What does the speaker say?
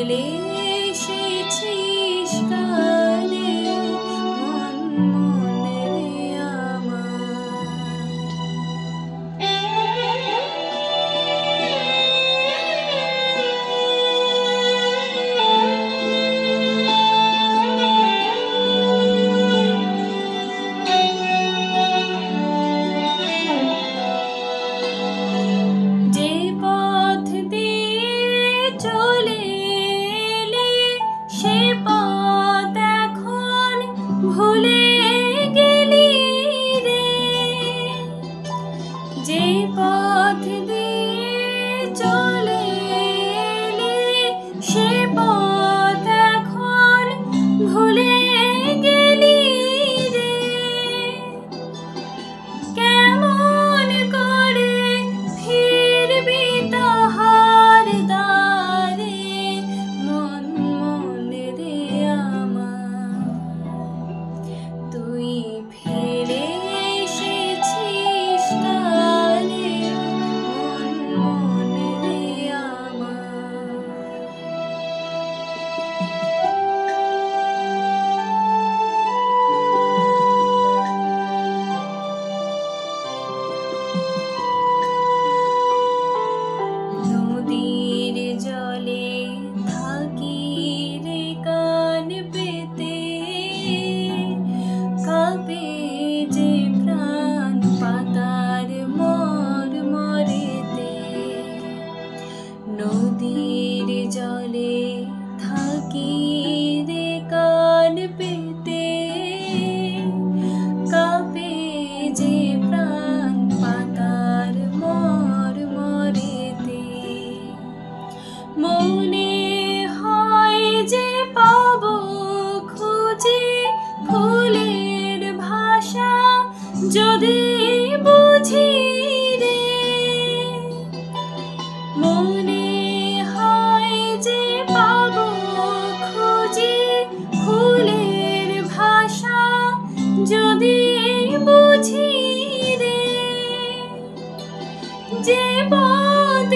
ফেলে এসেছিস কানে মন মনে ভুলে গেলি রে, যে পথ দিয়ে চলে এলি সে পথ এখন ভুলে গেলি রে। কেমন করে ফিরবি তাহার দ্বারে মন মনে রে আমার, তুই ফেলে এসেছিস কানে মন মনে রে আমার। নদীর জলে থাকি রে কান পেতে, কাঁপে যে প্রাণ পাতার মরমরেতে। নদীর জলে থাকি রে কান পেতে, কাঁপে যে প্রাণ পাতার মরমরেতে। মনে হয় যে পাবো খুঁজে ফুলের ভাষা যদি বুঝি রে, মনে হয় যে পাবো খুঁজে ফুলের ভাষা যদি বুঝি রে। যে পথ